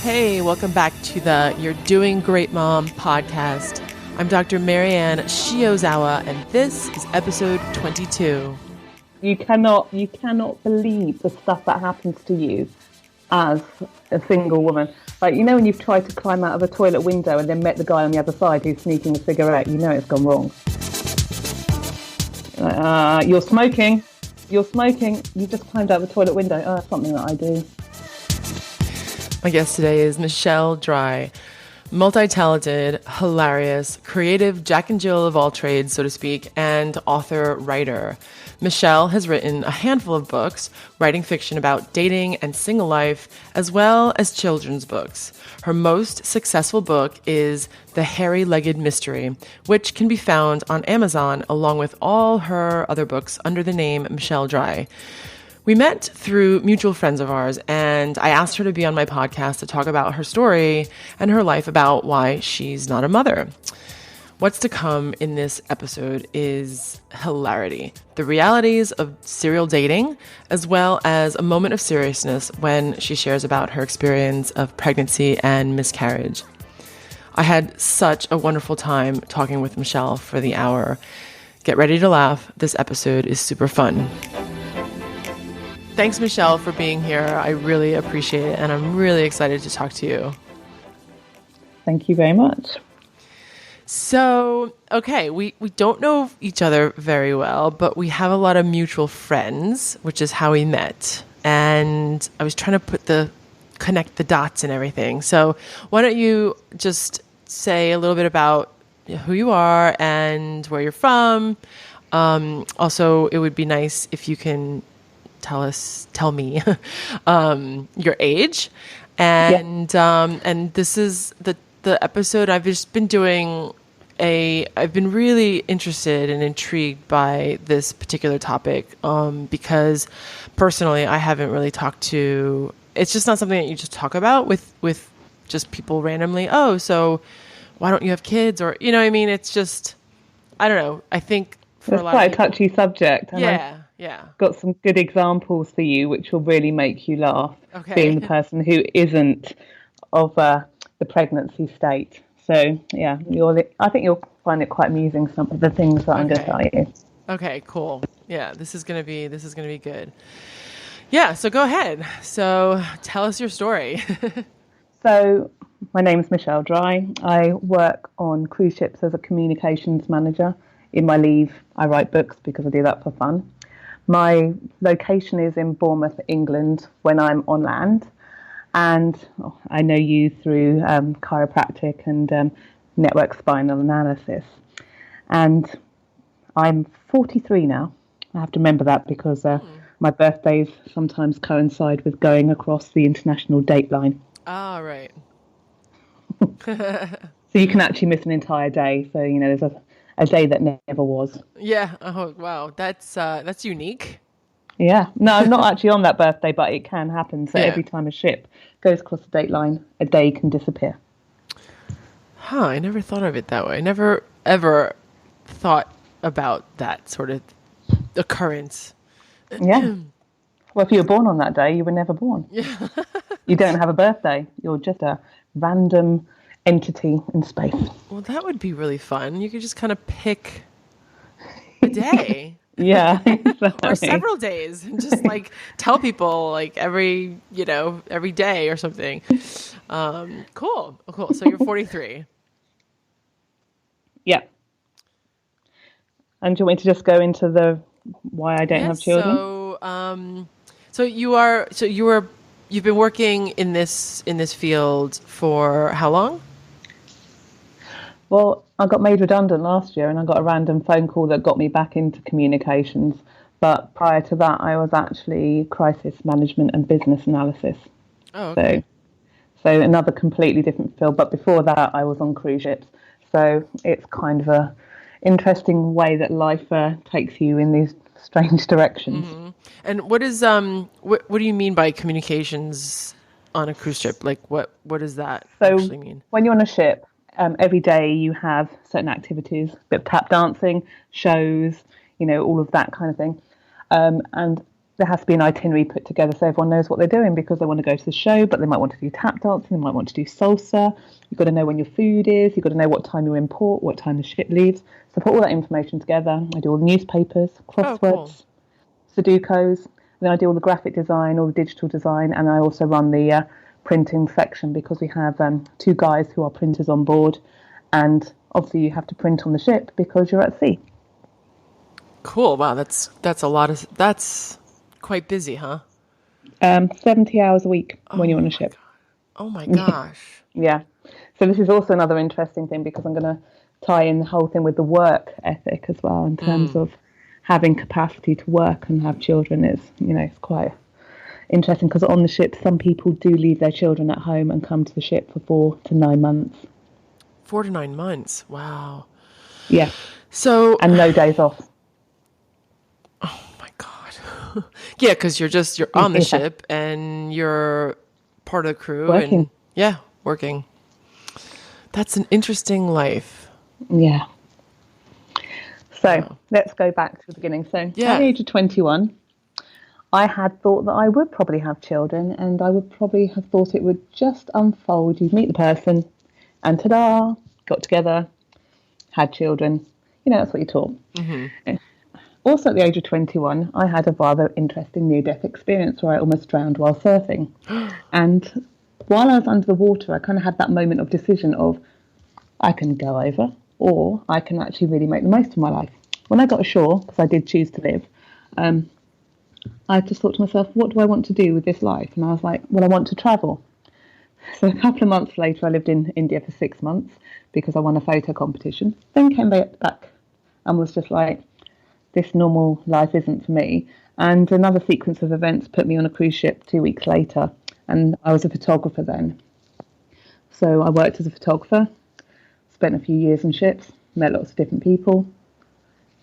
Hey, welcome back to the You're Doing Great Mom podcast. I'm Dr. Marianne Shiozawa, and this is episode 22. You cannot believe the stuff that happens to you as a single woman. Like, you know, when you've tried to climb out of a toilet window and then met the guy on the other side who's sneaking a cigarette, you know it's gone wrong. You're smoking. You just climbed out of a toilet window. Oh, that's something that I do. My guest today is Michelle Dry, multi-talented, hilarious, creative Jack and Jill of all trades, so to speak, and author-writer. Michelle has written a handful of books, writing fiction about dating and single life, as well as children's books. Her most successful book is The Hairy-Legged Mystery, which can be found on Amazon along with all her other books under the name Michelle Dry. We met through mutual friends of ours, and I asked her to be on my podcast to talk about her story and her life, about why she's not a mother. What's to come in this episode is hilarity, the realities of serial dating, as well as a moment of seriousness when she shares about her experience of pregnancy and miscarriage. I had such a wonderful time talking with Michelle for the hour. Get ready to laugh. This episode is super fun. Thanks, Michelle, for being here. I really appreciate it, and I'm really excited to talk to you. Thank you very much. So, okay, we don't know each other very well, but we have a lot of mutual friends, which is how we met. And I was trying to connect the dots and everything. So why don't you just say a little bit about who you are and where you're from. Also, it would be nice if you can tell me your age, and and this is the episode I've just been doing. I've been really interested and intrigued by this particular topic because personally I haven't really talked to. It's just not something that you just talk about with just people randomly. Oh, so why don't you have kids? Or you know what I mean? It's just, I don't know. I think for it's a lot quite of people, a touchy subject. And yeah. Got some good examples for you, which will really make you laugh. Okay. Being the person who isn't of the pregnancy state. So yeah, I think you'll find it quite amusing, some of the things that I'm going to tell you. Okay, cool. Yeah, this is gonna be good. Yeah, so go ahead. So tell us your story. So my name is Michelle Dry. I work on cruise ships as a communications manager. In my leave, I write books because I do that for fun. My location is in Bournemouth, England, when I'm on land. And I know you through chiropractic and network spinal analysis. And I'm 43 now. I have to remember that because my birthdays sometimes coincide with going across the international date line. Ah, right. So you can actually miss an entire day. So, you know, there's a day that never was. Yeah. Oh, wow. That's unique. Yeah. No, I'm not actually on that birthday, but it can happen. So every time a ship goes across the date line, a day can disappear. Huh. I never thought of it that way. I never, ever thought about that sort of occurrence. Yeah. Well, if you were born on that day, you were never born. Yeah. You don't have a birthday. You're just a random entity in space. Well, that would be really fun. You could just kind of pick a day. Yeah, exactly. Or several days, and just like tell people like every day or something. Cool. So you're 43. Yeah. And do you want me to just go into the why I don't have children? So you've been working in this field for how long? Well, I got made redundant last year and I got a random phone call that got me back into communications. But prior to that, I was actually crisis management and business analysis. Oh, okay. So another completely different field. But before that, I was on cruise ships. So it's kind of a interesting way that life takes you in these strange directions. Mm-hmm. And what is what do you mean by communications on a cruise ship? Like what does that actually mean? When you're on a ship, every day you have certain activities, a bit of tap dancing, shows, you know, all of that kind of thing. And there has to be an itinerary put together so everyone knows what they're doing, because they want to go to the show, but they might want to do tap dancing, they might want to do salsa. You've got to know when your food is, you've got to know what time you're in port, what time the ship leaves. So I put all that information together. I do all the newspapers, Oh, cool. crosswords, Sudokus, and then I do all the graphic design, all the digital design, and I also run the printing section, because we have 2 guys who are printers on board, and obviously you have to print on the ship because you're at sea. Cool. Wow, that's a lot of that's quite busy, huh? 70 hours a week when Oh you're on a my ship. god. Oh my gosh. Yeah. So this is also another interesting thing, because I'm going to tie in the whole thing with the work ethic as well, in terms of having capacity to work and have children. Is, it's quite interesting, because on the ship, some people do leave their children at home and come to the ship for 4 to 9 months. 4 to 9 months. Wow. Yeah. So, And no days off. oh my god. Yeah, because you're on the Yeah. ship and you're part of the crew Working. and yeah, working. That's an interesting life. Yeah. So let's go back to the beginning. So Yeah. at the age of 21, I had thought that I would probably have children, and I would probably have thought it would just unfold. You'd meet the person and ta-da, got together, had children. That's what you're taught. Mm-hmm. Also at the age of 21, I had a rather interesting near-death experience where I almost drowned while surfing. And while I was under the water, I kind of had that moment of decision of, I can go over, or I can actually really make the most of my life. When I got ashore, because I did choose to live, I just thought to myself, what do I want to do with this life? And I was like, well, I want to travel. So a couple of months later, I lived in India for 6 months because I won a photo competition. Then came back and was just like, this normal life isn't for me. And another sequence of events put me on a cruise ship 2 weeks later, and I was a photographer then. So I worked as a photographer, spent a few years on ships, met lots of different people,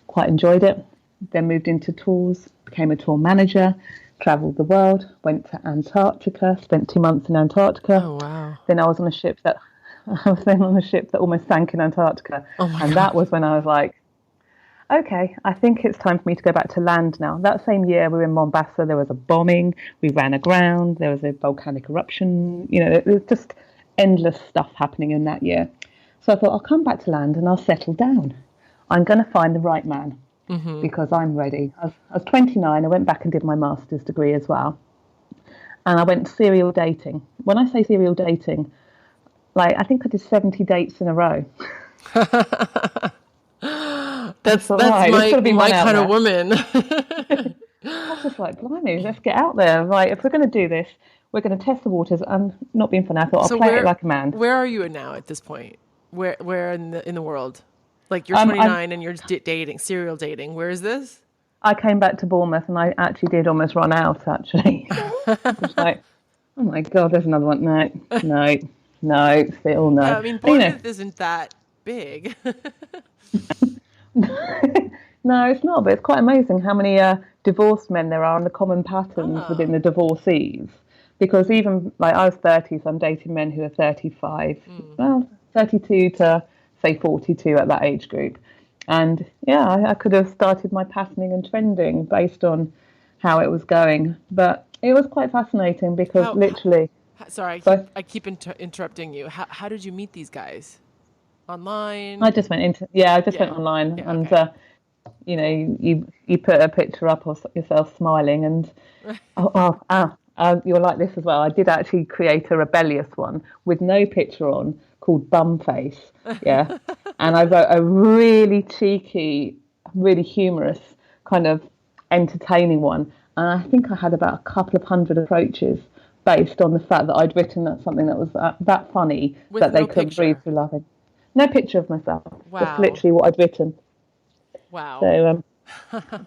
quite enjoyed it. Then moved into tours, became a tour manager, travelled the world, went to Antarctica, spent 2 months in Antarctica. Oh wow. Then I was on a ship that almost sank in Antarctica. Oh my And god. that was when I was like, okay, I think it's time for me to go back to land now. That same year, we were in Mombasa. There was a bombing. We ran aground. There was a volcanic eruption. It was just endless stuff happening in that year. So I thought, I'll come back to land and I'll settle down. I'm going to find the right man because I'm ready. I was 29. I went back and did my master's degree as well. And I went serial dating. When I say serial dating, I think I did 70 dates in a row. That's right, my kind of woman. I was just like, blimey, let's get out there. Right, if we're going to do this, we're going to test the waters. And not being funny, I thought, I'll play it like a man. Where are you now at this point? Where in the world? Like you're 29 and you're dating, serial dating. Where is this? I came back to Bournemouth and I actually did almost run out, actually. Just like, oh my God, there's another one. No, still no. Yeah, I mean, Bournemouth isn't that big. No, it's not, but it's quite amazing how many divorced men there are and the common patterns within the divorcees. Because even, I was 30, so I'm dating men who are 35, well, 32 to, say, 42 at that age group. And, yeah, I could have started my patterning and trending based on how it was going. But it was quite fascinating because literally... Sorry, I keep interrupting you. How did you meet these guys? Online? I just went went online, and okay. you put a picture up of yourself smiling, and you're like this as well. I did actually create a rebellious one with no picture on called Bum Face, yeah, and I wrote a really cheeky, really humorous kind of entertaining one, and I think I had about a couple of hundred approaches based on the fact that I'd written something that was that funny that they couldn't breathe through laughing. No picture of myself, just literally what I'd written. Wow. So,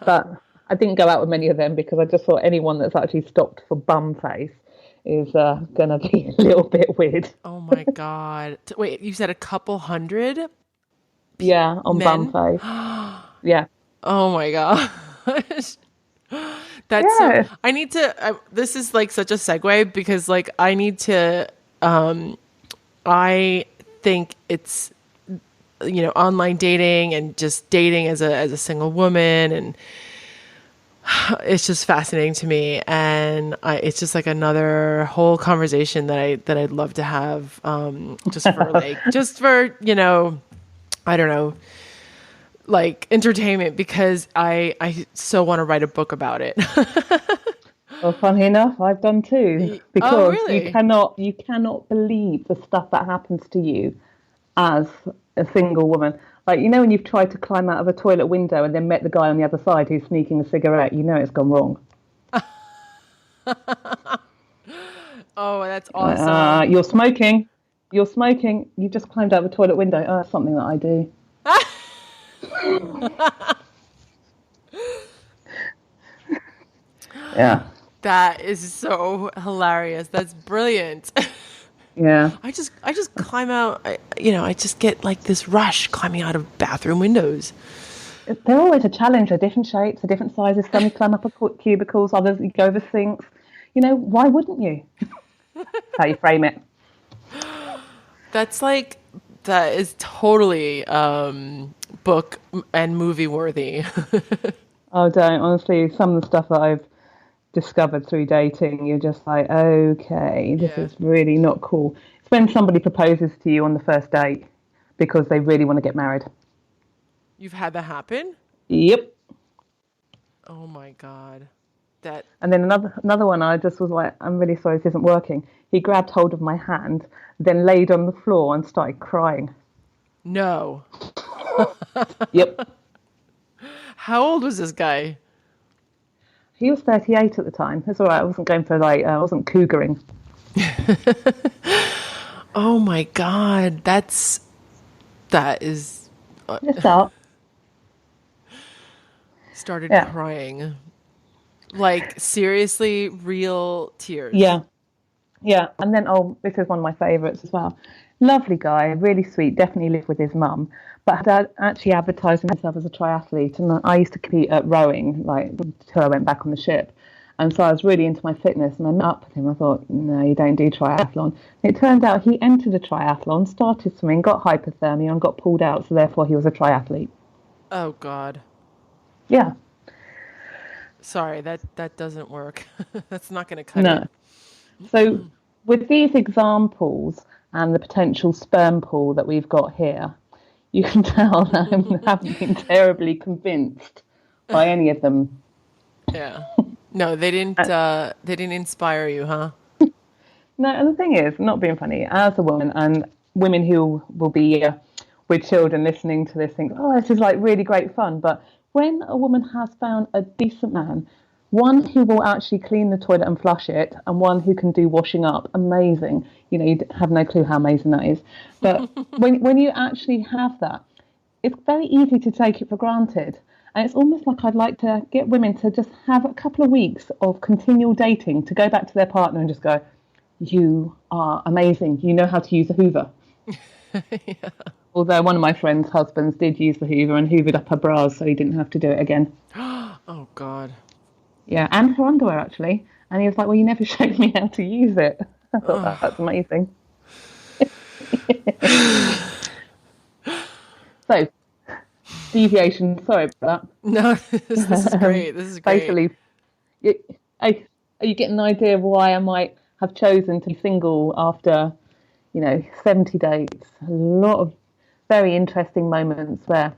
but I didn't go out with many of them because I just thought anyone that's actually stopped for bum face is going to be a little bit weird. Oh my God. Wait, you said a couple hundred? Yeah, on men? bum face. Yeah. Oh my gosh. That's so, I need to, this is like such a segue because like I need to, I think it's, online dating and just dating as a single woman and It's just fascinating to me, and it's just like another whole conversation that I'd love to have, just for I don't know, like entertainment, because I so want to write a book about it. Well, funny enough, I've done too, Oh, because really? you cannot believe the stuff that happens to you as a single woman. Like, when you've tried to climb out of a toilet window and then met the guy on the other side who's sneaking a cigarette, it's gone wrong. Oh, that's awesome. You're smoking. You're smoking. You just climbed out of a toilet window. Oh, that's something that I do. Yeah. That is so hilarious. That's brilliant. Yeah. I just climb out. I just get like this rush climbing out of bathroom windows. They're always a challenge. They're different shapes, they're different sizes. Some you climb up cubicles, others you go over sinks. Why wouldn't you? That's how you frame it. That is totally book and movie worthy. Oh, don't. Honestly, some of the stuff that I've discovered through dating, you're just like, okay, this Yeah. is really not cool. It's when somebody proposes to you on the first date because they really want to get married. You've had that happen? Yep. Oh my God. That And then another one, I just was like, I'm really sorry, this isn't working. He grabbed hold of my hand, then laid on the floor and started crying. no. Yep. How old was this guy? He was 38 at the time. It's all right. I wasn't going for I wasn't cougaring. Oh my God. That is Just out. started Yeah. crying. Like seriously, real tears. Yeah. Yeah. And then, this is one of my favourites as well. Lovely guy, really sweet, definitely lived with his mum, but had actually advertised himself as a triathlete. And I used to compete at rowing, like, until I went back on the ship. And so I was really into my fitness, and I met up with him. I thought, no, you don't do triathlon. And it turned out he entered a triathlon, started swimming, got hypothermia, and got pulled out. So therefore, he was a triathlete. Oh God. Yeah. Sorry, that doesn't work. That's not going to cut it. No. So with these examples and the potential sperm pool that we've got here, you can tell that I haven't been terribly convinced by any of them. Yeah. No, they didn't. They didn't inspire you, huh? No, and the thing is, not being funny, as a woman, and women who will be with children listening to this think, oh, this is like really great fun. But when a woman has found a decent man, one who will actually clean the toilet and flush it, and one who can do washing up, amazing. You have no clue how amazing that is. But when you actually have that, it's very easy to take it for granted. And it's almost like I'd like to get women to just have a couple of weeks of continual dating to go back to their partner and just go, you are amazing. You know how to use a Hoover. Yeah. Although one of my friend's husbands did use the Hoover and hoovered up her bras so he didn't have to do it again. Oh God. Yeah, and her underwear actually. And he was like, well, you never showed me how to use it. I thought that's amazing. So, deviation, sorry about No, this is that. great. This is great. Basically, are you getting an idea of why I might have chosen to be single after 70 dates? A lot of very interesting moments where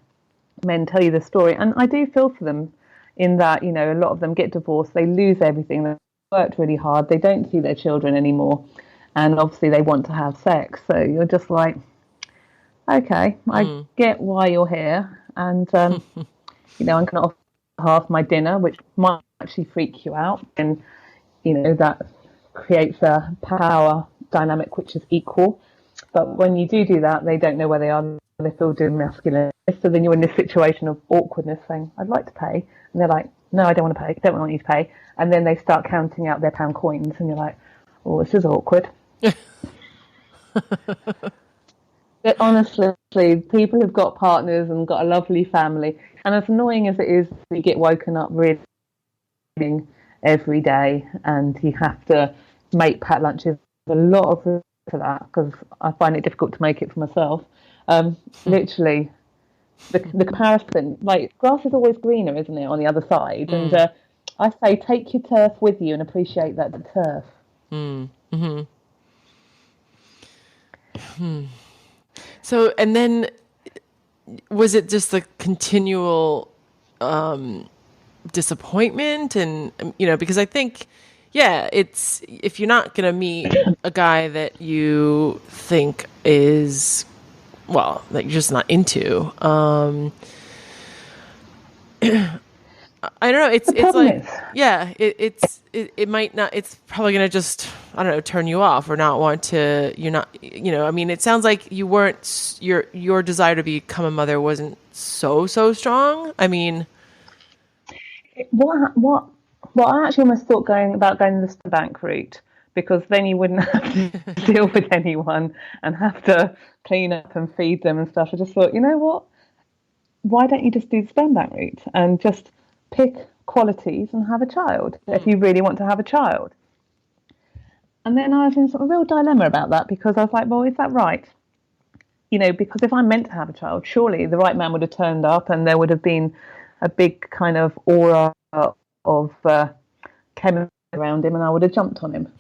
men tell you the story. And I do feel for them in that, a lot of them get divorced, they lose everything, they've worked really hard, they don't see their children anymore. And obviously they want to have sex. So you're just like, okay, I get why you're here. And, I'm going to offer half my dinner, which might actually freak you out. And, that creates a power dynamic which is equal. But when you do that, they don't know where they are. They feel demasculine. So then you're in this situation of awkwardness saying, I'd like to pay. And they're like, no, I don't want to pay. Don't want you to pay. And then they start counting out their pound coins. And you're like, oh, this is awkward. But honestly, people who've got partners and got a lovely family, and as annoying as it is, you get woken up really every day and you have to make packed lunches. A lot of room for that because I find it difficult to make it for myself. Literally, the comparison, like grass is always greener, isn't it, on the other side? And I say take your turf with you and appreciate that the turf. So, and then was it just the continual disappointment? And, because I think, yeah, it's if you're not going to meet a guy that you think is, well, that you're just not into, I don't know. The It's problem like, is, yeah, it might not. It's probably gonna just, I don't know, turn you off or not want to. You're not, I mean, it sounds like you weren't your desire to become a mother wasn't so strong. I mean, what I actually almost thought going the bank route, because then you wouldn't have to deal with anyone and have to clean up and feed them and stuff. I just thought, you know what? Why don't you just do the sperm bank route and just pick qualities and have a child if you really want to have a child? And then I was in sort of a real dilemma about that, because I was like, well, is that right? Because if I'm meant to have a child, surely the right man would have turned up and there would have been a big kind of aura of chemistry around him and I would have jumped on him.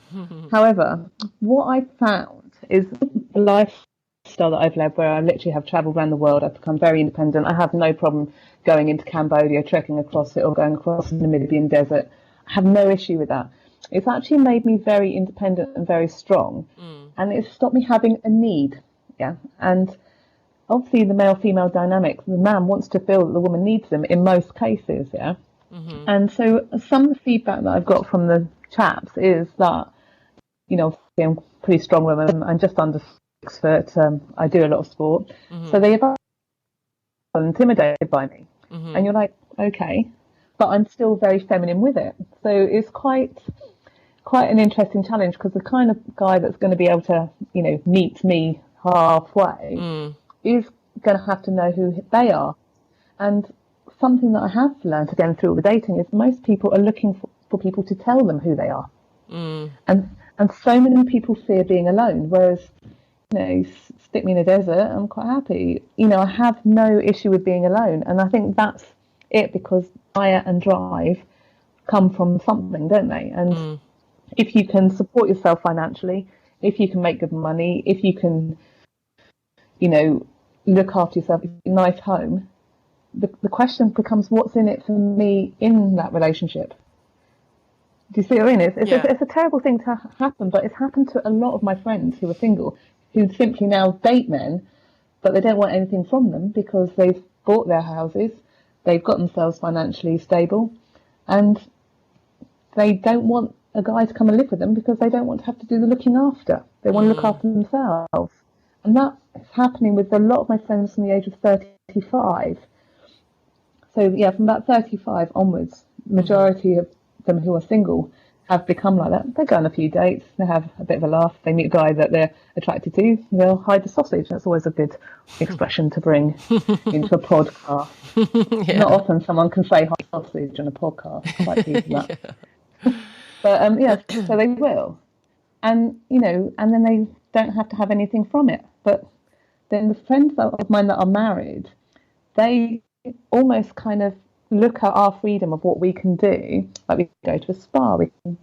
However, what I found is the lifestyle that I've led, where I literally have travelled around the world. I've become very independent. I have no problem going into Cambodia, trekking across it, or going across the Namibian desert. I have no issue with that. It's actually made me very independent and very strong, and it's stopped me having a need. Yeah, and obviously the male-female dynamic, the man wants to feel that the woman needs them in most cases. Yeah. And so some of the feedback that I've got from the chaps is that, I'm a pretty strong woman. I'm just under 6 foot. I do a lot of sport. So they are intimidated by me. And you're like, okay, but I'm still very feminine with it. So it's quite an interesting challenge, because the kind of guy that's going to be able to, meet me halfway is going to have to know who they are. And something that I have learned again through all the dating is most people are looking for people to tell them who they are. And so many people fear being alone, whereas, stick me in a desert, I'm quite happy. I have no issue with being alone. And I think that's it, because fire and drive come from something, don't they? And if you can support yourself financially, if you can make good money, if you can, look after yourself, a nice home, the question becomes, what's in it for me in that relationship? Do you see what I mean? It's a terrible thing to happen, but it's happened to a lot of my friends who are single, who simply now date men, but they don't want anything from them because they've bought their houses, they've got themselves financially stable, and they don't want a guy to come and live with them because they don't want to have to do the looking after. They want to look after themselves. And that is happening with a lot of my friends from the age of 35. So, yeah, from about 35 onwards, the majority of them who are single have become like that. They go on a few dates, they have a bit of a laugh, they meet a guy that they're attracted to, they'll hide the sausage. That's always a good expression to bring into a podcast. Yeah. Not often someone can say hide sausage on a podcast. Quite pleased with that. Yeah. But, so they will. And, and then they don't have to have anything from it. But then the friends of mine that are married, they almost kind of look at our freedom of what we can do. Like, we can go to a spa, we can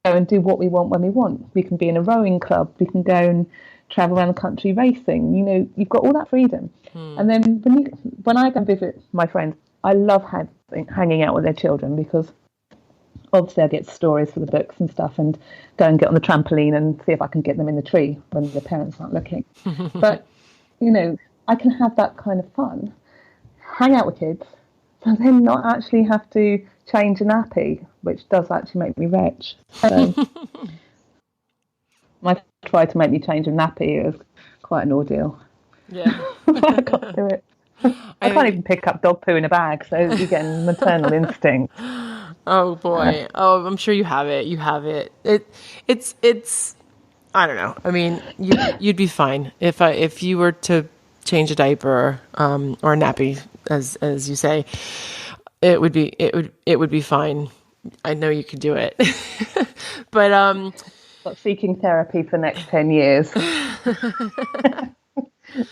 go and do what we want when we want. We can be in a rowing club, we can go and travel around the country racing. You've got all that freedom. And then when I go and visit my friends, I love hanging out with their children, because obviously I get stories for the books and stuff, and go and get on the trampoline and see if I can get them in the tree when the parents aren't looking. But, I can have that kind of fun, hang out with kids, but then not actually have to change a nappy, which does actually make me retch. So I tried to make me change a nappy. It was quite an ordeal. Yeah. I can't do it. I can't even pick up dog poo in a bag, so you're getting maternal instinct. Oh boy. Oh, I'm sure you have it. You have it. It's I don't know. I mean, you'd be fine if you were to change a diaper or a nappy, as you say. It would be fine. I know you could do it. But seeking therapy for the next 10 years.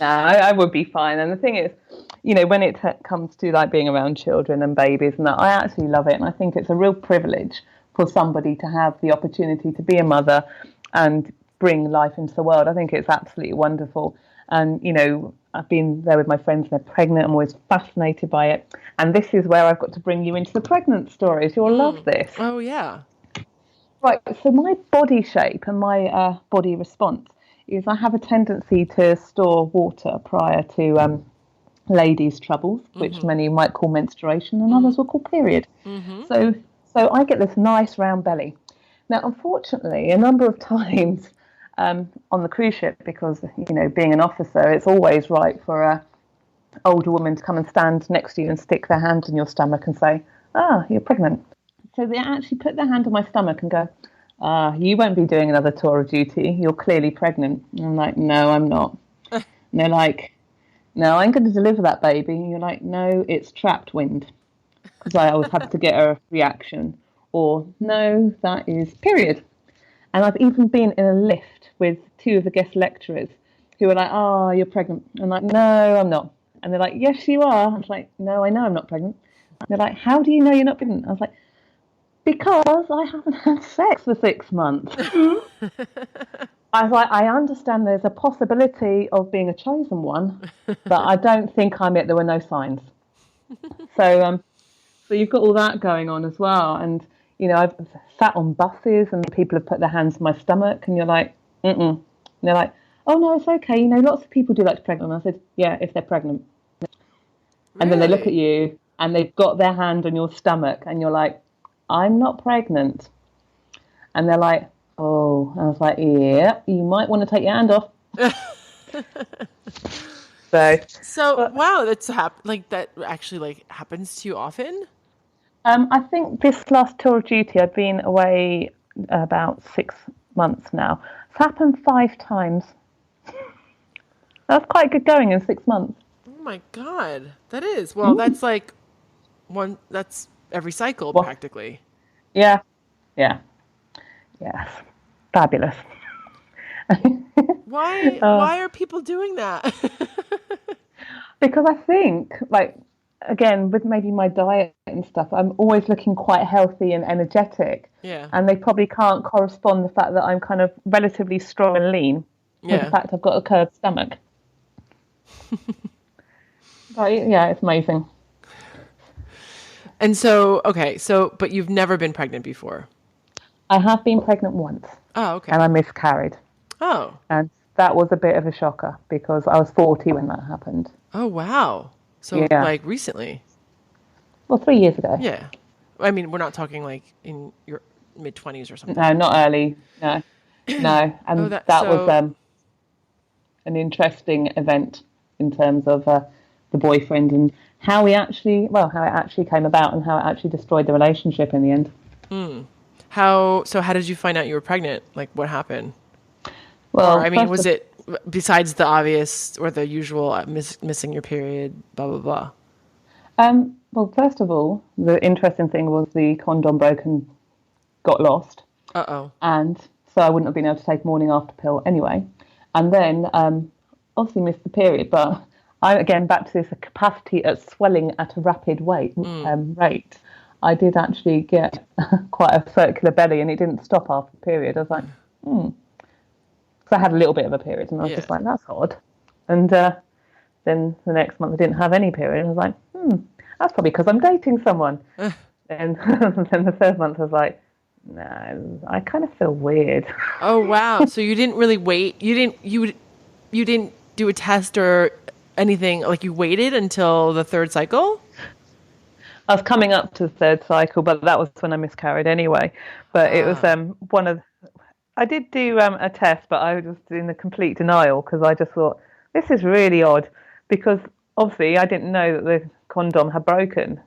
No, I would be fine. And the thing is, when it comes to like being around children and babies and that, I actually love it. And I think it's a real privilege for somebody to have the opportunity to be a mother and bring life into the world. I think it's absolutely wonderful. And, I've been there with my friends, they're pregnant. I'm always fascinated by it. And this is where I've got to bring you into the pregnant stories. You'll love this. Oh, yeah. Right. So my body shape and my body response is I have a tendency to store water prior to ladies' troubles, which many might call menstruation and others will call period. So I get this nice round belly. Now, unfortunately, a number of times on the cruise ship, because, being an officer, it's always right for a older woman to come and stand next to you and stick their hand in your stomach and say, you're pregnant. So they actually put their hand on my stomach and go, you won't be doing another tour of duty. You're clearly pregnant. And I'm like, no, I'm not. And they're like, no, I'm going to deliver that baby. And you're like, no, it's trapped wind. Because I always have to get a reaction. Or, no, that is period. And I've even been in a lift with two of the guest lecturers who were like, you're pregnant. I'm like, no, I'm not. And they're like, yes, you are. I was like, no, I know I'm not pregnant. And they're like, how do you know you're not pregnant? I was like, because I haven't had sex for 6 months. I was like, I understand there's a possibility of being a chosen one, but I don't think I'm it. There were no signs. So you've got all that going on as well. And, I've sat on buses and people have put their hands on my stomach and you're like, mm-mm. And they're like, oh, no, it's okay. Lots of people do that to pregnant. And I said, yeah, if they're pregnant. Really? And then they look at you and they've got their hand on your stomach and you're like, I'm not pregnant. And they're like, oh. And I was like, yeah, you might want to take your hand off. Wow, that actually happens to you often? I think this last tour of duty, I've been away about 6 months now. It's happened 5 times. That's quite good going in 6 months. Oh my God, that is. Well, that's that's every cycle practically. Yeah. Yes. Fabulous. Why are people doing that? Because I think, again, with maybe my diet and stuff, I'm always looking quite healthy and energetic. Yeah. And they probably can't correspond the fact that I'm kind of relatively strong and lean with the fact I've got a curved stomach. It's amazing. And but you've never been pregnant before? I have been pregnant once. Oh, okay. And I miscarried. Oh. And that was a bit of a shocker because I was 40 when that happened. Oh, wow. So, recently? Well, 3 years ago. Yeah. I mean, we're not talking in your mid-20s or something. No, not early. No. And that was an interesting event in terms of the boyfriend and how it actually came about and how it actually destroyed the relationship in the end. How did you find out you were pregnant? What happened? Well, was it besides the obvious or the usual missing your period, blah, blah, blah? Well, first of all, the interesting thing was the condom broke and got lost. Uh-oh. And so I wouldn't have been able to take morning after pill anyway. And then obviously missed the period, but again, back to this capacity at swelling at a rapid rate. I did actually get quite a circular belly and it didn't stop after the period. I was like, So I had a little bit of a period and I was just like, that's odd. And then the next month I didn't have any period. I was like, that's probably because I'm dating someone. And then the third month I was like, no, I kind of feel weird. Oh, wow. So you didn't really wait. You didn't do a test or anything, you waited until the third cycle? I was coming up to the third cycle, but that was when I miscarried anyway. But it was I did do a test, but I was in a complete denial because I just thought, this is really odd because obviously I didn't know that the condom had broken.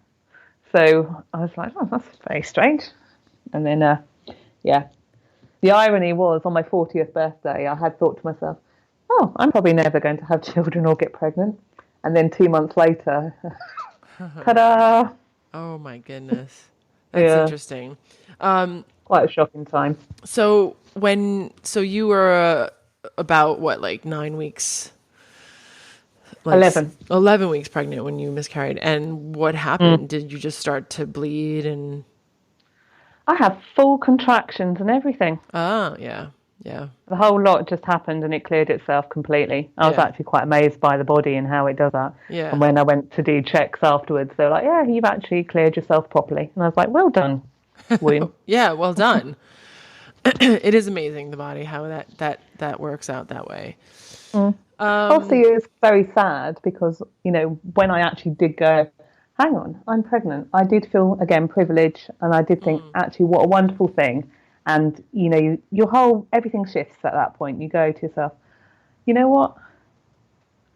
So I was like, oh, that's very strange. And then, the irony was on my 40th birthday, I had thought to myself, oh, I'm probably never going to have children or get pregnant. And then 2 months later, ta-da! Oh my goodness. That's interesting. Quite a shocking time. So you were about what, 9 weeks like 11. 11 weeks pregnant when you miscarried. And what happened? Did you just start to bleed and I had full contractions and everything. oh, yeah. Yeah. The whole lot just happened and it cleared itself completely. I was Yeah. actually quite amazed by the body and how it does that. And Yeah. when I went to do checks afterwards, they were like, yeah, you've actually cleared yourself properly. And I was like, well done, womb. Yeah, well done. It is amazing the body how that works out that way. Obviously, it was very sad because, when I actually did go, hang on, I'm pregnant, I did feel, again, privileged. And I did think, actually, what a wonderful thing. And, your whole, everything shifts at that point. You go to yourself, you know what?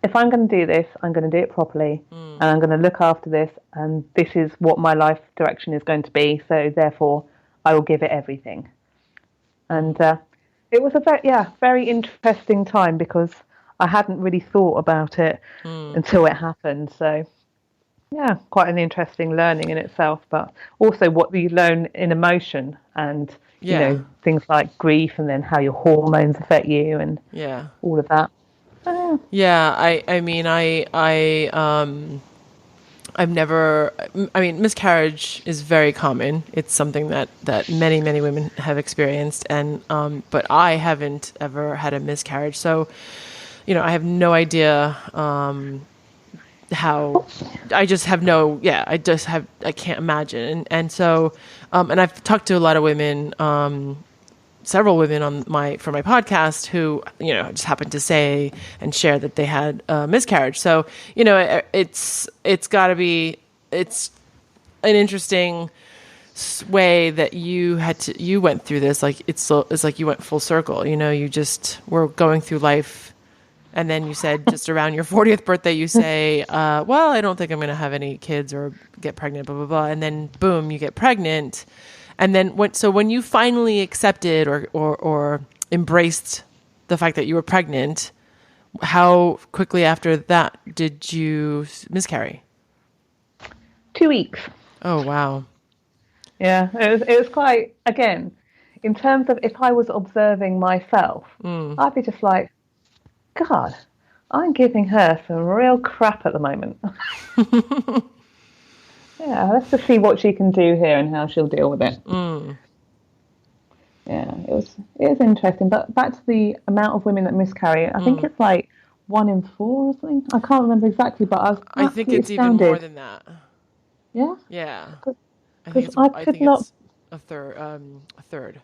If I'm going to do this, I'm going to do it properly. And I'm going to look after this. And this is what my life direction is going to be. So, therefore, I will give it everything. And it was a very interesting time because I hadn't really thought about it until it happened. So, yeah, quite an interesting learning in itself, but also what you learn in emotion and, Yeah. things like grief and then how your hormones affect you and Yeah. all of that. Yeah, I mean, I've never, I mean, miscarriage is very common. It's something that many, many women have experienced. And, but I haven't ever had a miscarriage. So, I have no idea, how I just have no, yeah, I can't imagine. And so, and I've talked to a lot of women, several women for my podcast who, just happened to say and share that they had a miscarriage. So, it's it's an interesting way that you went through this. Like, it's like you went full circle, you just were going through life. And then you said just around your 40th birthday, you say, well, I don't think I'm going to have any kids or get pregnant, blah, blah, blah. And then boom, you get pregnant. And then when you finally accepted or embraced the fact that you were pregnant, how quickly after that did you miscarry? 2 weeks. Oh, wow. Yeah, it was quite, again, in terms of if I was observing myself, I'd be just like, God, I'm giving her some real crap at the moment. Yeah, let's just see what she can do here and how she'll deal with it. Yeah, it is interesting. But back to the amount of women that miscarry, I think it's like 1 in 4 or something. I can't remember exactly, but I think it's astounded. even more than that. Yeah? Yeah. Because I could not... It's a third.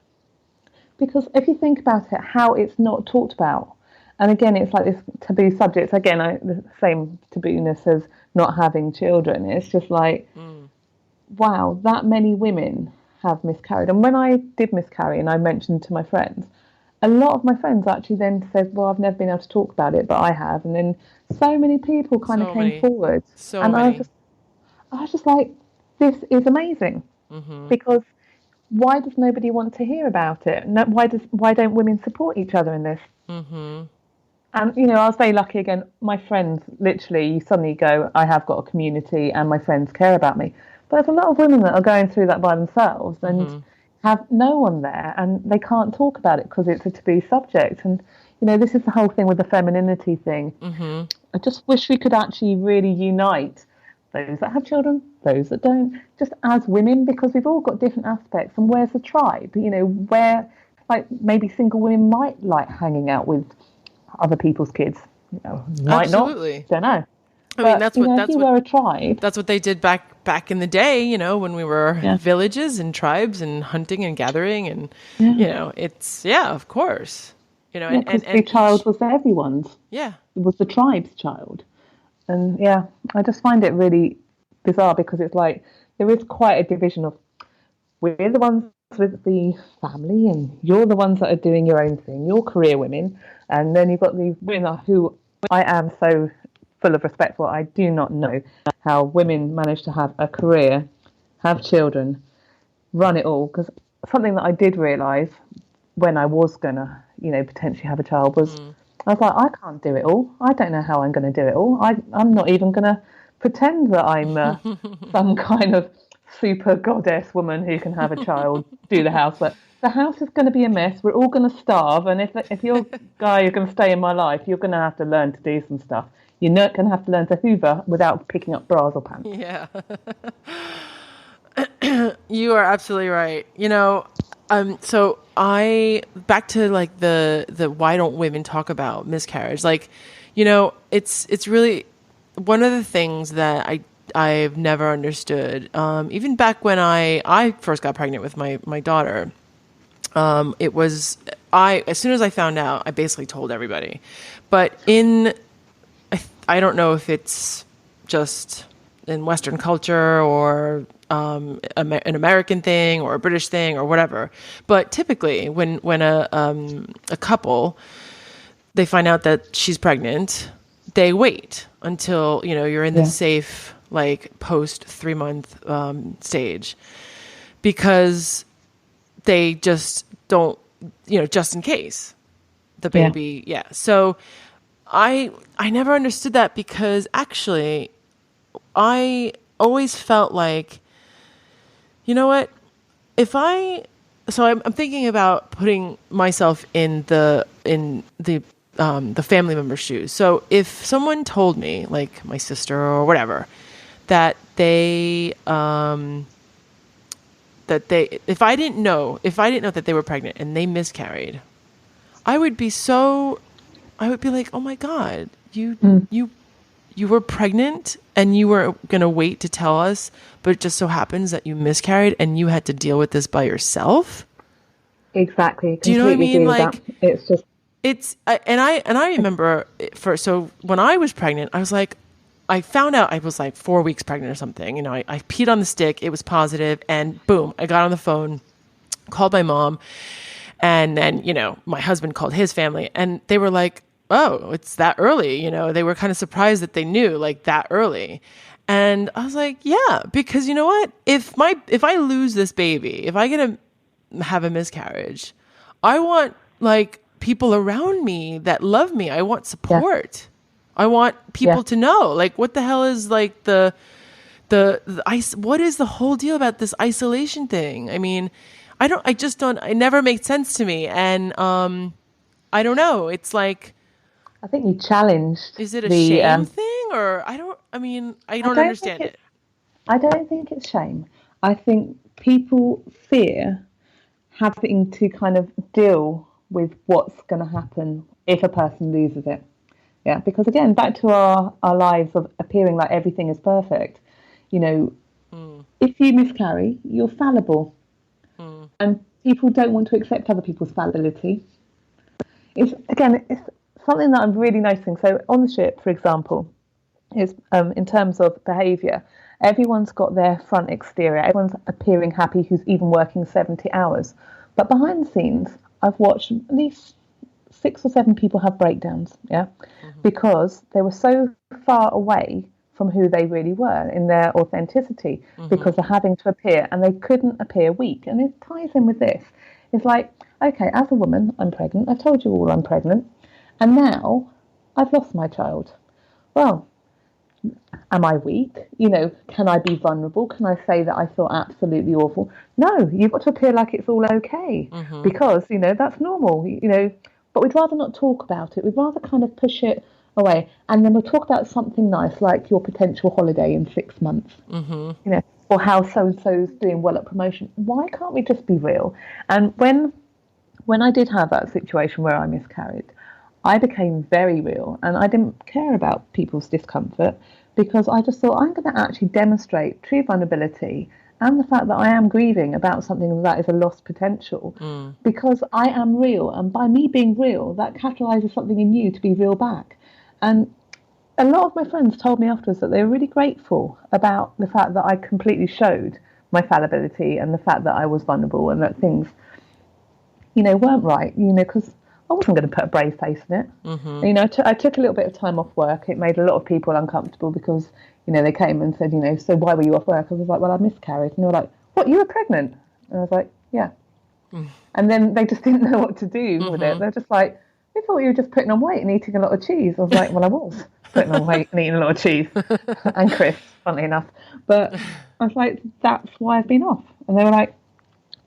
Because if you think about it, how it's not talked about, and again, it's like this taboo subject. Again, the same taboo-ness as not having children. It's just like, wow, that many women have miscarried. And when I did miscarry and I mentioned to my friends, a lot of my friends actually then said, well, I've never been able to talk about it, but I have. And then so many people kind of came forward. So many. I was just like, this is amazing. Because why does nobody want to hear about it? No, why don't women support each other in this? And, I was very lucky again. My friends, literally, you suddenly go, I have got a community and my friends care about me. But there's a lot of women that are going through that by themselves and have no one there and they can't talk about it because it's a taboo subject. And, this is the whole thing with the femininity thing. I just wish we could actually really unite those that have children, those that don't, just as women, because we've all got different aspects. And where's the tribe? Where, like, maybe single women might like hanging out with other people's kids, might Absolutely. not, don't know. I mean, that's we're a tribe. That's what they did back in the day, when we were villages and tribes and hunting and gathering and, it's, of course, and the child was everyone's. Yeah. It was the tribe's child. And I just find it really bizarre because it's like, there is quite a division of, we're the ones with the family and you're the ones that are doing your own thing, you're career women. And then you've got the women who I am so full of respect for. I do not know how women manage to have a career, have children, run it all. Because something that I did realise when I was going to, potentially have a child was, I was like, I can't do it all. I don't know how I'm going to do it all. I'm not even going to pretend that I'm some kind of super goddess woman who can have a child, do the housework. the house is going to be a mess. We're all going to starve. And if you're a guy, you're going to stay in my life, you're going to have to learn to do some stuff. You're not going to have to learn to hoover without picking up bras or pants. Yeah. You are absolutely right. So I back to like the why don't women talk about miscarriage? Like, it's really one of the things that I've never understood. Even back when I first got pregnant with my daughter, it was as soon as I found out, I basically told everybody. But I don't know if it's just in Western culture or an American thing or a British thing or whatever. But typically, when a couple they find out that she's pregnant, they wait until you're in the safe like post 3-month stage, because they just don't just in case the baby So I never understood that, because actually I always felt like, you know what, I'm thinking about putting myself in the family member's shoes. So if someone told me, like my sister or whatever, that if I didn't know that they were pregnant and they miscarried, I would be like, oh my God, you were pregnant and you were going to wait to tell us, but it just so happens that you miscarried and you had to deal with this by yourself. Exactly. Do you know what I mean? Like, it's just, and I remember so when I was pregnant, I was like, I found out I was like 4 weeks pregnant or something. I peed on the stick. It was positive, and boom, I got on the phone, called my mom, and then, my husband called his family, and they were like, oh, it's that early. They were kind of surprised that they knew like that early. And I was like, yeah, because you know what? If I lose this baby, if I get have a miscarriage, I want like people around me that love me. I want support. I want people to know, like, what the hell is like the what is the whole deal about this isolation thing? I mean, it never made sense to me. And, I don't know. It's like, I think you challenged. Is it a shame thing, or I don't understand it. I don't think it's shame. I think people fear having to kind of deal with what's going to happen if a person loses it. Yeah, because again, back to our lives of appearing like everything is perfect. If you miscarry, you're fallible. And people don't want to accept other people's fallibility. It's something that I'm really noticing. So on the ship, for example, is in terms of behaviour, everyone's got their front exterior. Everyone's appearing happy who's even working 70 hours. But behind the scenes, I've watched at least 6 or 7 people have breakdowns, because they were so far away from who they really were in their authenticity, because they're having to appear, and they couldn't appear weak. And it ties in with this. It's like, okay, as a woman, I'm pregnant. I've told you all I'm pregnant. And now I've lost my child. Well, am I weak? Can I be vulnerable? Can I say that I feel absolutely awful? No, you've got to appear like it's all okay, because, that's normal, but we'd rather not talk about it. We'd rather kind of push it away. And then we'll talk about something nice, like your potential holiday in 6 months, or how so-and-so's doing well at promotion. Why can't we just be real? And when I did have that situation where I miscarried, I became very real, and I didn't care about people's discomfort, because I just thought, I'm going to actually demonstrate true vulnerability and the fact that I am grieving about something that is a lost potential, because I am real. And by me being real, that catalyzes something in you to be real back. And a lot of my friends told me afterwards that they were really grateful about the fact that I completely showed my fallibility and the fact that I was vulnerable, and that things, weren't right, because I wasn't going to put a brave face in it. I took a little bit of time off work. It made a lot of people uncomfortable, because, they came and said, so why were you off work? I was like, well, I miscarried. And they were like, what, you were pregnant? And I was like, yeah. And then they just didn't know what to do with it. They're just like, we thought you were just putting on weight and eating a lot of cheese. I was like, well, I was putting on weight and eating a lot of cheese and crisps, funnily enough. But I was like, that's why I've been off. And they were like,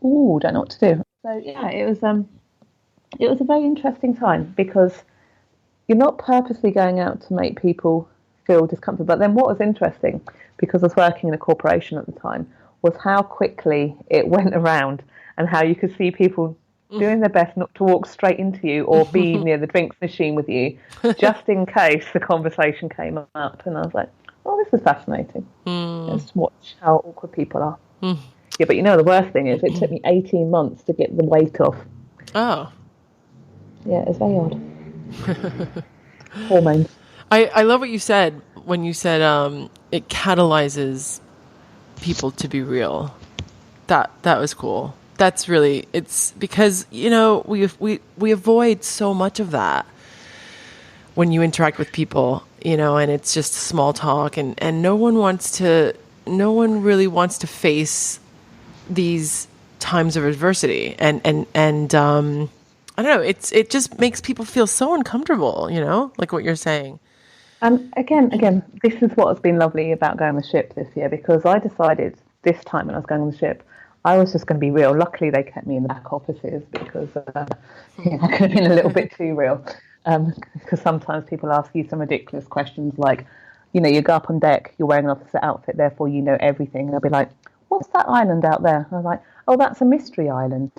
oh, don't know what to do. So yeah, it was a very interesting time because you're not purposely going out to make people feel discomfort. But then what was interesting, because I was working in a corporation at the time, was how quickly it went around and how you could see people doing their best not to walk straight into you or be near the drinks machine with you, just in case the conversation came up. And I was like, oh, this is fascinating. Just watch how awkward people are. Yeah, but the worst thing is it took me 18 months to get the weight off. Oh. Yeah, it's very odd. Hormones. I love what you said when you said it catalyzes people to be real. That was cool. That's really, it's because, we avoid so much of that when you interact with people, and it's just small talk and no one really wants to face these times of adversity and I don't know, it just makes people feel so uncomfortable, like what you're saying. And again, this is what has been lovely about going on the ship this year, because I decided this time when I was going on the ship, I was just going to be real. Luckily, they kept me in the back offices because I could have been a little bit too real. Because sometimes people ask you some ridiculous questions like, you go up on deck, you're wearing an officer outfit, therefore you know everything. And they'll be like, what's that island out there? And I was like, oh, that's a mystery island.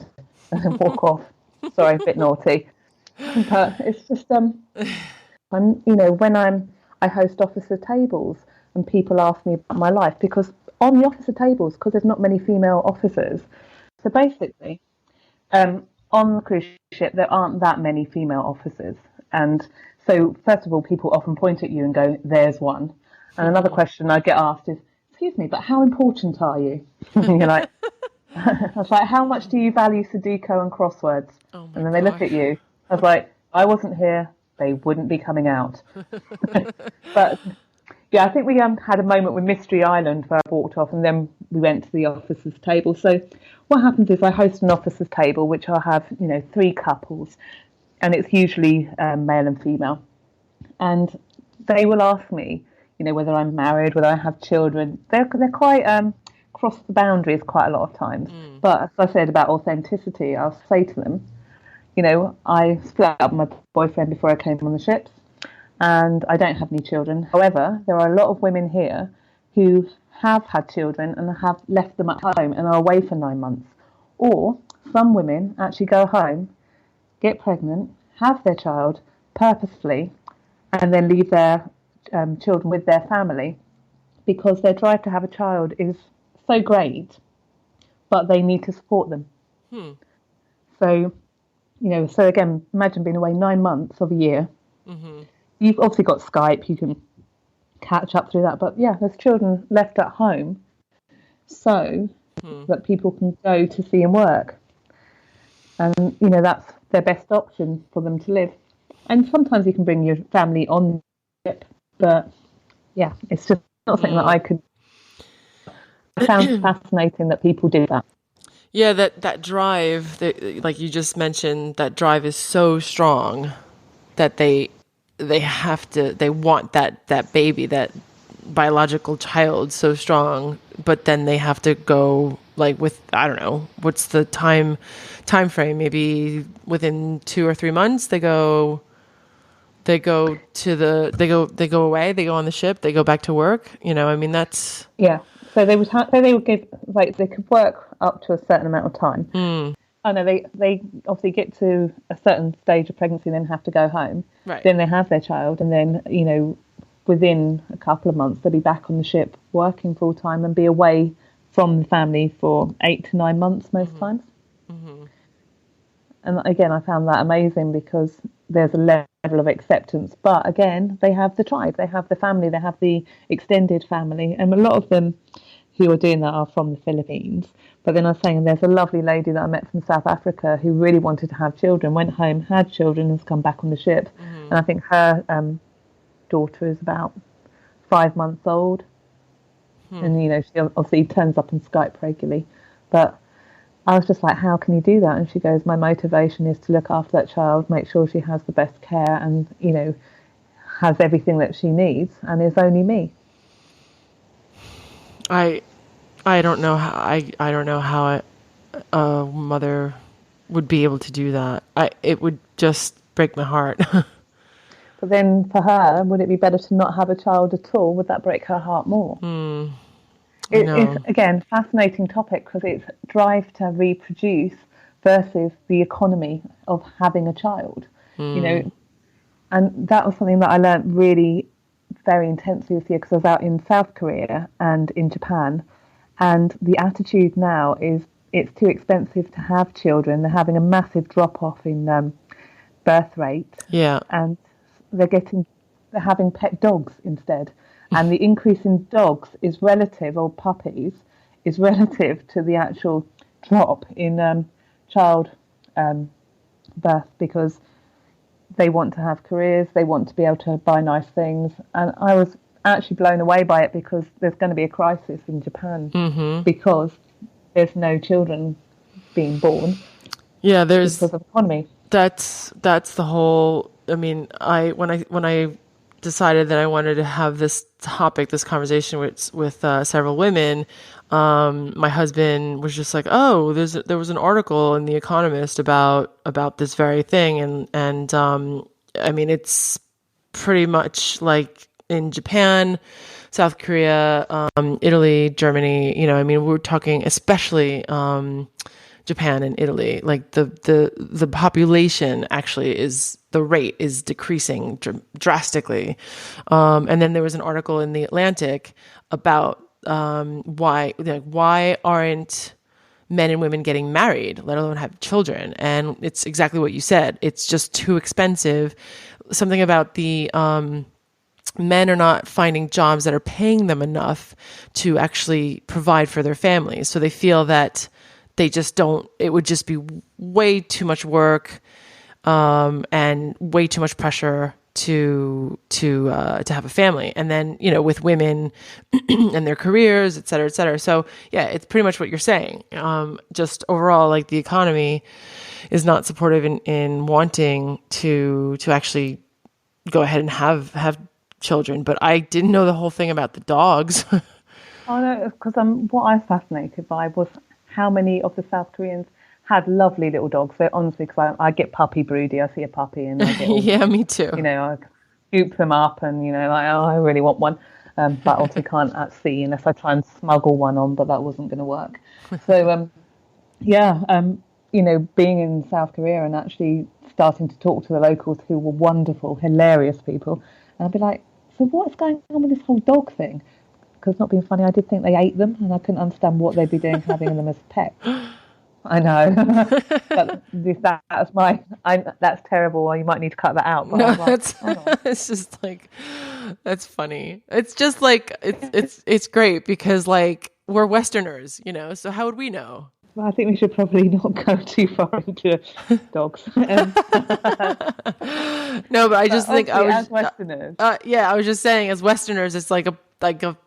And then walk off. Sorry, a bit naughty. But it's just, I host officer tables and people ask me about my life, because on the officer tables, because there's not many female officers. So basically, on the cruise ship, there aren't that many female officers. And so, first of all, people often point at you and go, there's one. And another question I get asked is, excuse me, but how important are you? And you're like, I was like, how much do you value Sudoku and crosswords? Oh my and then they look at you. I was like, I wasn't here. They wouldn't be coming out. But yeah, I think we had a moment with Mystery Island where I walked off and then we went to the officers' table. So what happens is I host an officers' table, which I'll have, 3 couples, and it's usually male and female. And they will ask me, whether I'm married, whether I have children. They're quite cross the boundaries quite a lot of times. But as I said about authenticity, I'll say to them, I split up with my boyfriend before I came on the ships, and I don't have any children. However, there are a lot of women here who have had children and have left them at home and are away for 9 months. Or some women actually go home, get pregnant, have their child purposefully, and then leave their children with their family because their drive to have a child is so great, but they need to support them. So, so again, imagine being away 9 months of a year. You've obviously got Skype, you can catch up through that. But yeah, there's children left at home so that people can go to see and work. And, that's their best option for them to live. And sometimes you can bring your family on the ship, but yeah, it's just not something that I could. I found fascinating that people do that. Yeah, that drive, like you just mentioned, that drive is so strong that they want that baby, that biological child so strong, but then they have to go like with, I don't know, what's the time frame? Maybe within 2 or 3 months they go away, they go on the ship, they go back to work. I mean, that's yeah. So they would give, like, they could work up to a certain amount of time. I know they obviously get to a certain stage of pregnancy and then have to go home. Right. Then they have their child, and then within a couple of months they'll be back on the ship working full time and be away from the family for 8 to 9 months most times. And again, I found that amazing because there's a level of acceptance. But again, they have the tribe, they have the family, they have the extended family. And a lot of them who are doing that are from the Philippines. But then I was saying there's a lovely lady that I met from South Africa who really wanted to have children, went home, had children, and has come back on the ship. And I think her daughter is about 5 months old. And, she obviously turns up on Skype regularly. But I was just like, how can you do that? And she goes, my motivation is to look after that child, make sure she has the best care and, has everything that she needs, and is only me. I don't know how a mother would be able to do that. It would just break my heart. But then for her, would it be better to not have a child at all? Would that break her heart more? I It's, know. again, fascinating topic because it's drive to reproduce versus the economy of having a child, you know. And that was something that I learned really very intensely this year because I was out in South Korea and in Japan. And the attitude now is it's too expensive to have children. They're having a massive drop off in birth rate, Yeah. and they're having pet dogs instead. And the increase in dogs is relative, or puppies, is relative to the actual drop in child um, birth because they want to have careers, they want to be able to buy nice things. And I was actually blown away by it because there's going to be a crisis in Japan because there's no children being born Yeah, because of economy. that's the whole. I mean, when I decided that I wanted to have this topic, this conversation with several women, my husband was just like, "Oh, there was an article in The Economist about this very thing," and I mean, it's pretty much like in Japan, South Korea, Italy, Germany. You know, I mean, we're talking especially. Japan and Italy, like the population actually is the rate is decreasing drastically. And then there was an article in the Atlantic about why aren't men and women getting married, let alone have children. And it's exactly what you said. It's just too expensive. Something about the men are not finding jobs that are paying them enough to actually provide for their families. So they feel that they just don't, it would just be way too much work and way too much pressure to have a family. And then, you know, with women and their careers, et cetera, et cetera. So yeah, it's pretty much what you're saying. Just overall, like the economy is not supportive in wanting to actually go ahead and have children. But I didn't know the whole thing about the dogs. Oh no, because what I was fascinated by was how many of the South Koreans had lovely little dogs. So honestly, because I get puppy broody, I see a puppy and I get all, Yeah, me too. you know, I scoop them up and, you know, like, oh, I really want one. But obviously can't at sea unless I try and smuggle one on, but that wasn't going to work. So, yeah, you know, being in South Korea and actually starting to talk to the locals who were wonderful, hilarious people, and I'd be like, so what's going on with this whole dog thing? Because not being funny, I did think they ate them, and I couldn't understand what they'd be doing having them as pets. I know, but that's terrible. Well, you might need to cut that out. But I No, was like, that's hang on. it's just like that's funny. It's just like it's great because like we're Westerners, you know. So how would we know? Well, I think we should probably not go too far into dogs. No, but I But just think I obviously, was as Westerners, yeah, I was just saying as Westerners, it's like a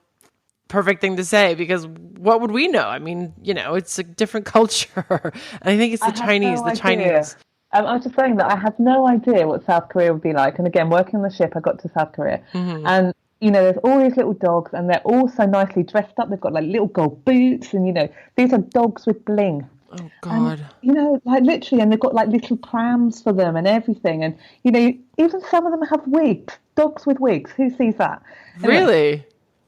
perfect thing to say because what would we know? I mean, you know, it's a different culture, and I think it's I the had Chinese. no The idea. Chinese. I was just saying that I had no idea what South Korea would be like. And again, working on the ship, I got to South Korea, and you know, there's all these little dogs, and they're all so nicely dressed up. They've got like little gold boots, and you know, these are dogs with bling. Oh And God, you know, like literally, and they've got like little prams for them and everything. And you know, even some of them have wigs, dogs with wigs. Who sees that? Anyway, really?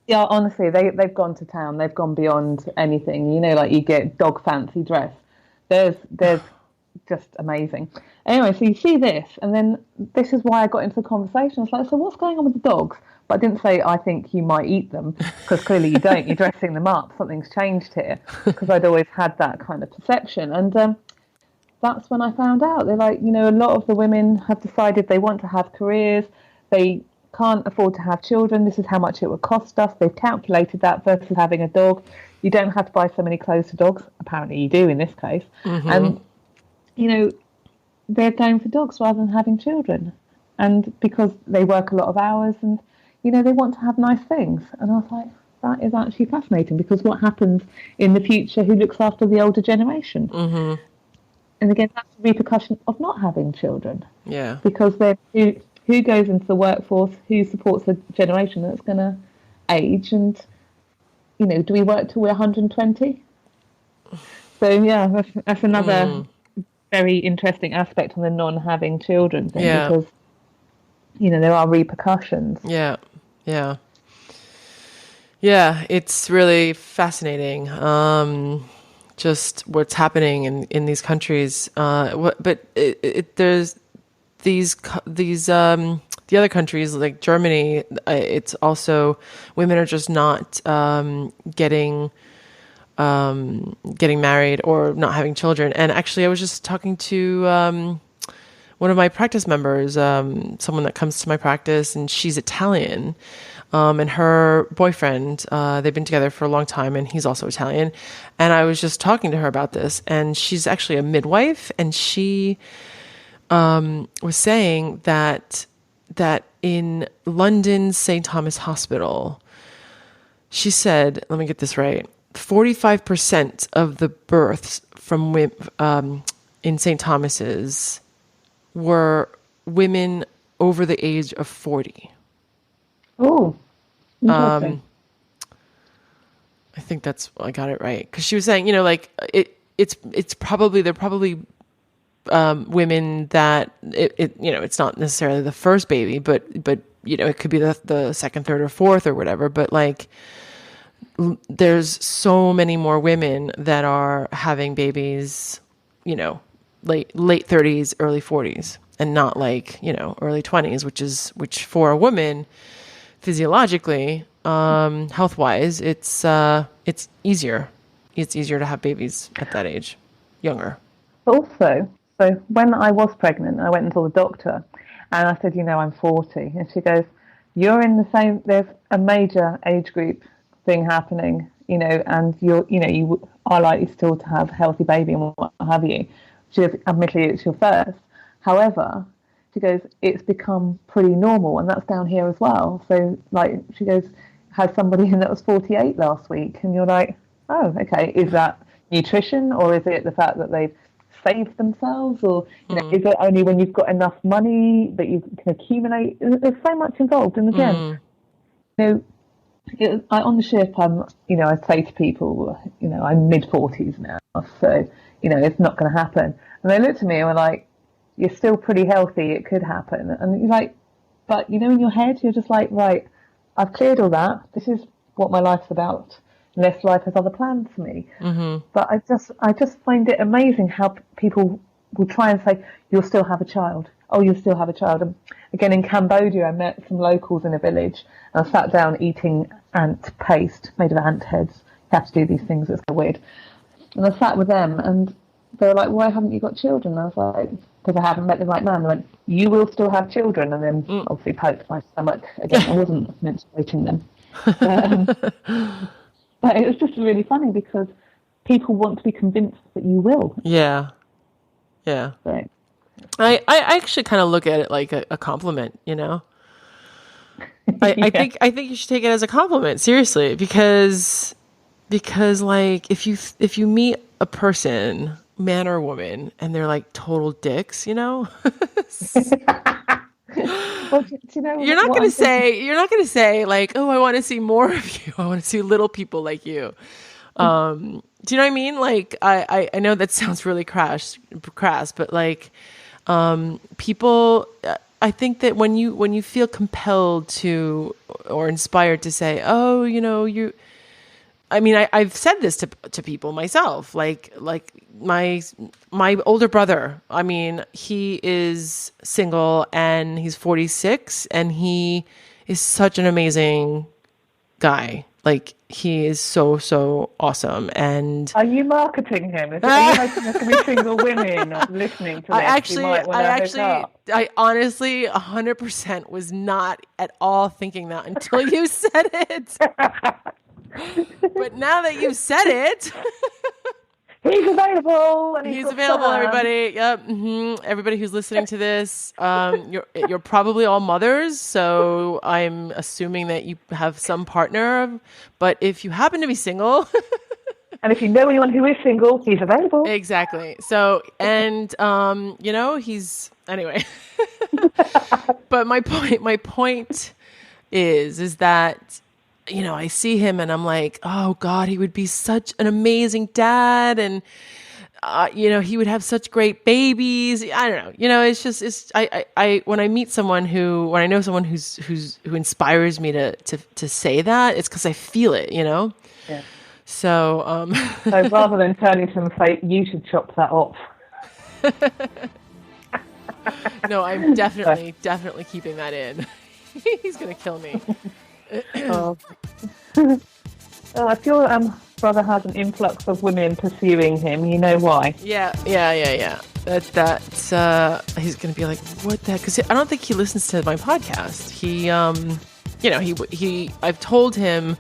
yeah, honestly, they've gone to town. They've gone beyond anything. You know, like you get dog fancy dress. There's just amazing. Anyway, so you see this, and then this is why I got into the conversation. I was like, so what's going on with the dogs? But I didn't say I think you might eat them because clearly you don't. You're dressing them up. Something's changed here because I'd always had that kind of perception. And that's when I found out. They're like, you know, a lot of the women have decided they want to have careers. They can't afford to have children. This is how much it would cost us. They've calculated that versus having a dog. You don't have to buy so many clothes to dogs. Apparently, you do in this case. And, you know, they're going for dogs rather than having children. And because they work a lot of hours and, you know, they want to have nice things. And I was like, that is actually fascinating because what happens in the future, who looks after the older generation? And again, that's the repercussion of not having children Yeah. because they're who goes into the workforce, who supports a generation that's going to age, and you know, do we work till we're 120? So yeah, that's another very interesting aspect on the non-having children thing, Yeah. because there are repercussions. Yeah. Yeah. Yeah. It's really fascinating. Just what's happening in these countries. But there's the other countries like Germany. It's also women are just not getting married or not having children. And actually, I was just talking to one of my practice members, someone that comes to my practice, and she's Italian. And her boyfriend, they've been together for a long time, and he's also Italian. And I was just talking to her about this, and she's actually a midwife, and she was saying that in London St. Thomas Hospital, she said, let me get this right, 45% of the births in St. Thomas's were women over the age of 40. Oh, interesting. I think I got it right. Because she was saying, like it's probably, they're probably women that it's not necessarily the first baby, but it could be the second, third, or fourth or whatever. But like, there's so many more women that are having babies, late 30s, early 40s, and not like, early 20s, which for a woman physiologically, health wise, it's easier. It's easier to have babies at that age, younger. Also, so when I was pregnant, I went and saw the doctor, and I said, I'm 40, and she goes, "You're in the same. There's a major age group thing happening, and you are likely still to have a healthy baby and what have you." She goes, "Admittedly, it's your first. However," she goes, "it's become pretty normal, and that's down here as well." So, like, she goes, "Had somebody in that was 48 last week," and you're like, "Oh, okay. Is that nutrition, or is it the fact that they've saved themselves, or is it only when you've got enough money that you can accumulate?" There's so much involved, and again, on the ship, I say to people, I'm mid-40s now, so it's not going to happen. And they looked at me and were like, "You're still pretty healthy. It could happen." And you're like, but in your head, you're just like, right, I've cleared all that. This is what my life's about. Unless life has other plans for me. Mm-hmm. But I just find it amazing how people will try and say, "You'll still have a child. Oh, you'll still have a child." And again, in Cambodia, I met some locals in a village, and I sat down eating ant paste made of ant heads. You have to do these things, it's so weird. And I sat with them, and they were like, "Why haven't you got children?" And I was like, "Because I haven't met the right man." They went, "You will still have children." And then obviously poked my stomach again. I wasn't menstruating them. But it was just really funny because people want to be convinced that you will. Yeah. Yeah. So, I actually kind of look at it like a compliment, I yeah. I think you should take it as a compliment, seriously, because like if you meet a person, man or woman, and they're like total dicks, Well, you're not going to say like, "Oh, I want to see more of you. I want to see little people like you." Do you know what I mean? Like, I know that sounds really crass, but like, people, I think that when you feel compelled to, or inspired to say, "Oh, I've said this to people myself, like my older brother. I mean, he is single and he's 46, and he is such an amazing guy. Like, he is so awesome. And are you marketing him? Are you hoping there can be single women listening to this? I honestly 100% was not at all thinking that until you said it. But now that you've said it, he's available. And he's available, everybody. Yep. Mm-hmm. Everybody who's listening to this, you're probably all mothers, so I'm assuming that you have some partner. But if you happen to be single, and if you know anyone who is single, he's available. Exactly. So, and he's anyway. But my point is that, I see him and I'm like, oh God, he would be such an amazing dad. And he would have such great babies. I don't know. When I meet someone when I know someone who inspires me to say that, it's because I feel it, Yeah. So, so rather than turning to him and say, you should chop that off. No, I'm definitely keeping that in. He's going to kill me. If your brother has an influx of women pursuing him, you know why. Yeah. That's he's going to be like, what the heck? Because I don't think he listens to my podcast. I've told him,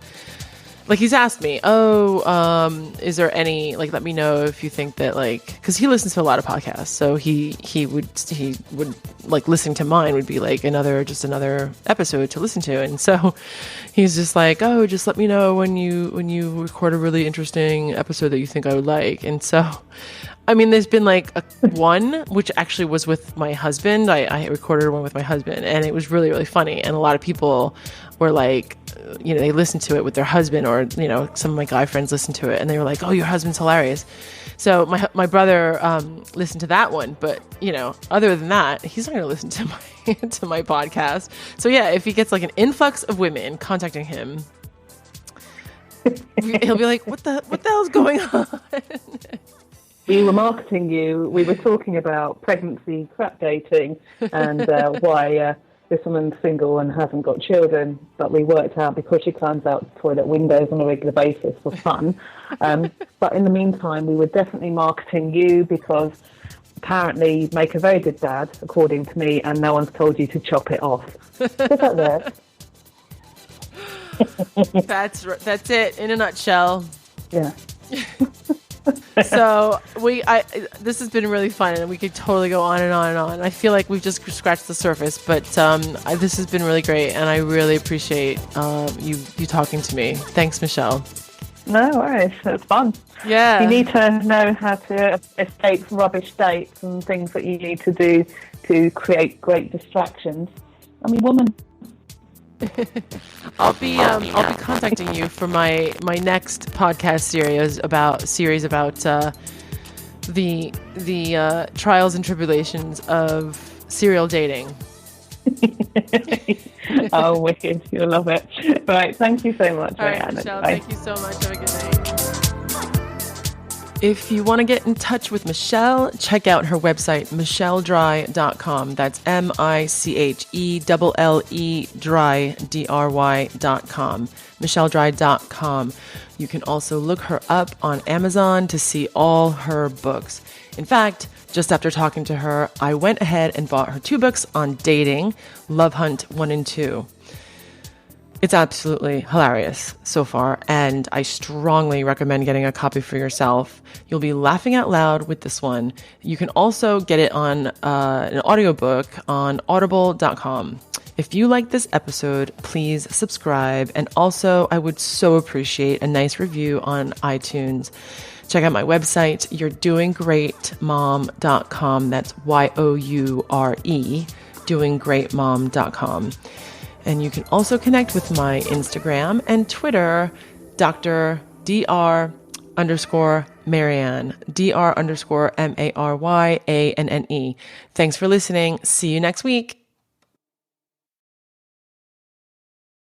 like, he's asked me, is there any, like, let me know if you think that, like, because he listens to a lot of podcasts, so he would like, listening to mine would be like another episode to listen to, and so he's just like, just let me know when you record a really interesting episode that you think I would like. And so, I mean, there's been like one which actually was with my husband. I recorded one with my husband, and it was really, really funny, and a lot of people were like, they listened to it with their husband, or, some of my guy friends listened to it and they were like, oh, your husband's hilarious. So my brother listened to that one, but, other than that, he's not going to listen to my podcast. So yeah, if he gets like an influx of women contacting him, he'll be like, what the hell's going on? We were marketing you. We were talking about pregnancy, crap dating, and why this woman's single and hasn't got children, but we worked out because she climbs out toilet windows on a regular basis for fun. But in the meantime, we were definitely marketing you because apparently you make a very good dad, according to me, and no one's told you to chop it off. Is that there? That's it in a nutshell. Yeah. So this has been really fun, and we could totally go on and on and on. I feel like we've just scratched the surface, but this has been really great, and I really appreciate you talking to me. Thanks, Michelle. No worries, it's fun. Yeah, you need to know how to escape rubbish dates and things that you need to do to create great distractions. I mean, woman. I'll be contacting you for my next podcast series about the trials and tribulations of serial dating. Oh, wicked! You'll love it. Right, thank you so much, All right, Michelle, thank you so much. Have a good night. If you want to get in touch with Michelle, check out her website, michelledry.com. That's MICHELLE dry.com. michelledry.com. You can also look her up on Amazon to see all her books. In fact, just after talking to her, I went ahead and bought her 2 books on dating, Love Hunt 1 and 2. It's absolutely hilarious so far, and I strongly recommend getting a copy for yourself. You'll be laughing out loud with this one. You can also get it on an audiobook on audible.com. If you like this episode, please subscribe, and also I would so appreciate a nice review on iTunes. Check out my website, yourdoinggreatmom.com. That's YOURE, doinggreatmom.com. And you can also connect with my Instagram and Twitter, Dr. Dr_Marianne, Dr_MARYANNE. Thanks for listening. See you next week.